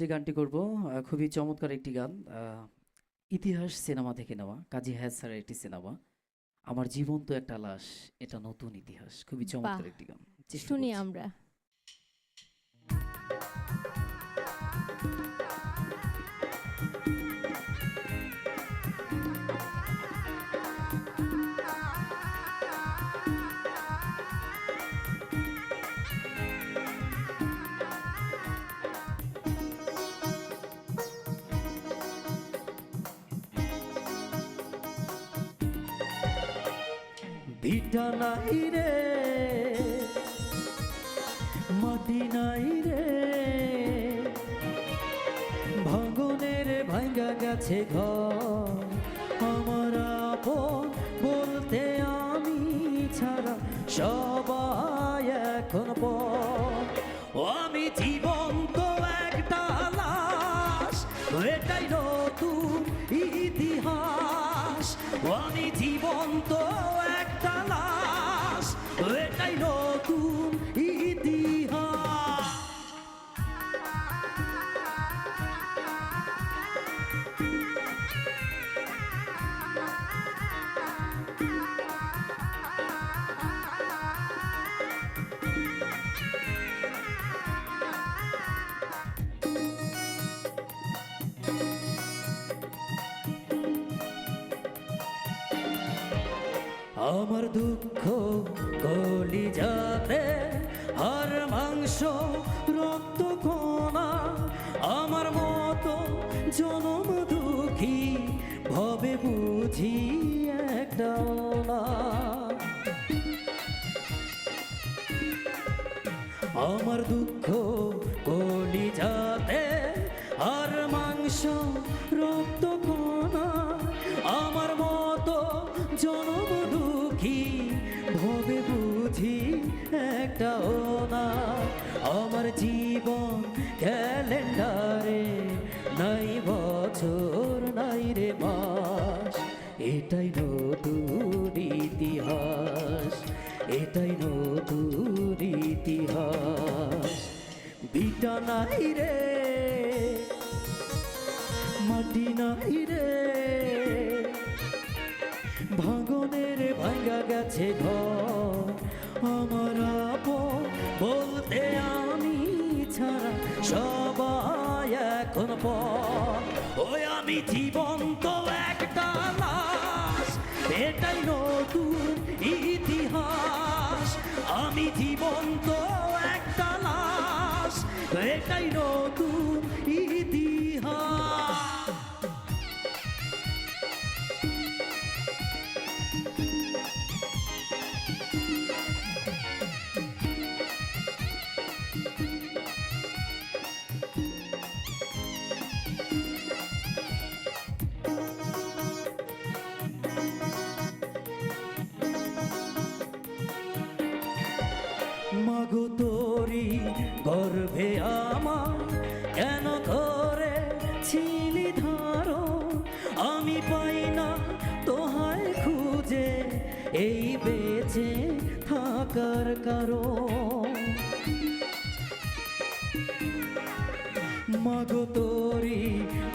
যে গানটি করব খুবই চমৎকার একটি গান। ইতিহাস সিনেমা থেকে নেওয়া, কাজী হায়াৎ স্যারের একটি সিনেমা। আমার জীবন তো একটা লাশ, এটা নতুন ইতিহাস। খুবই বাহ! চমৎকার একটি গান। চেষ্টা শুনি করছি। আমরা। ভিটা নাই রে, মাটি নাই রে, ভাঙনের ভাঙ্গা গেছে ঘর। আমার আপন বলতে আমি ছাড়া সবাই এখন পর। ও আমি জীবন্ত একটা লাশ, এটাই নতুন ইতিহাস। ও আমি জীবন্ত একটা লাশ, এটাই নতুন ইতিহাস। আমার দুঃখ কলিজাতে আর মাংস রক্ত কোনা। আমার মতো জনম দুঃখী ভবে বুঝি একটাও না। আমার দুঃখ কলিজাতে আর মাংস রক্ত কোনা। আমার মতো জনম দুঃখী ভবে বুঝি একটাও না। আমার জীবন ক্যালেন্ডারে নাই বছর নাই রে মাস, এটাই নতুন ইতিহাস, এটাই নতুন ইতিহাস। বিটা নাই রে, মাটি নাই রে, ভাঙনের ভাঙ্গা গেছে ঘর। আমার আপন বলতে আমি ছাড়া সবাই এখন পর। ওই আমি জীবন্ত একটা লাশ, এটাই নতুন ইতিহাস। আমি জীবন্ত একটা লাশ, এটাই নতুন ইতিহাস। মাগো তোরি গর্ভে আমার কেন করে ছিলি ধারো। আমি পাই না তোহায় খুঁজে এই বেঁচে থাকার কারণ। মাগো তোরি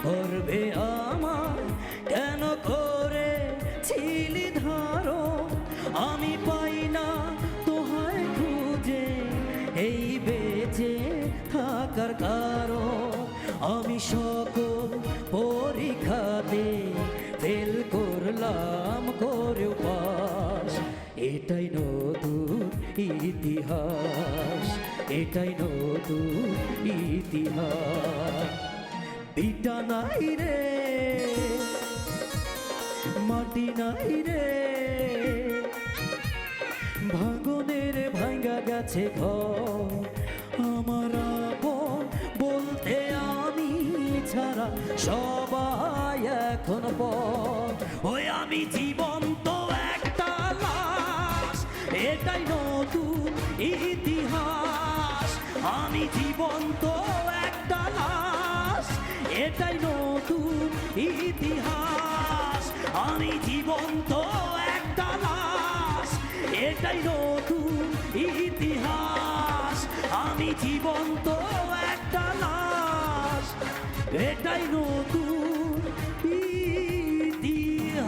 গর্ভে আমার কেন করে ছিলি ধারো। আমি পাই না তোহায় খুঁজে এই বেঁচে থাকার কারণ। আমি সকল পরীক্ষাতে ফেল করলাম করেও পাস, এটাই নতুন ইতিহাস, এটাই নতুন ইতিহাস। বিটা নাই রে, মাটি নাই রে, ভাঙনের ভাঙ্গা গেছে ঘর। আমার আপন বলতে আমি ছাড়া সবাই এখন পর। ওই আমি জীবন্ত একটা লাশ, এটাই নতুন ইতিহাস। আমি জীবন্ত একটা লাশ, এটাই নতুন ইতিহাস। আমি জীবন্ত একটা লাশ, এটাই নতুন ইতিহাস। আমি জীবন্ত একটা লাশ, এটাই নতুন ইতিহাস।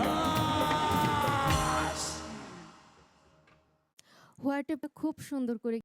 হোয়াট খুব সুন্দর করে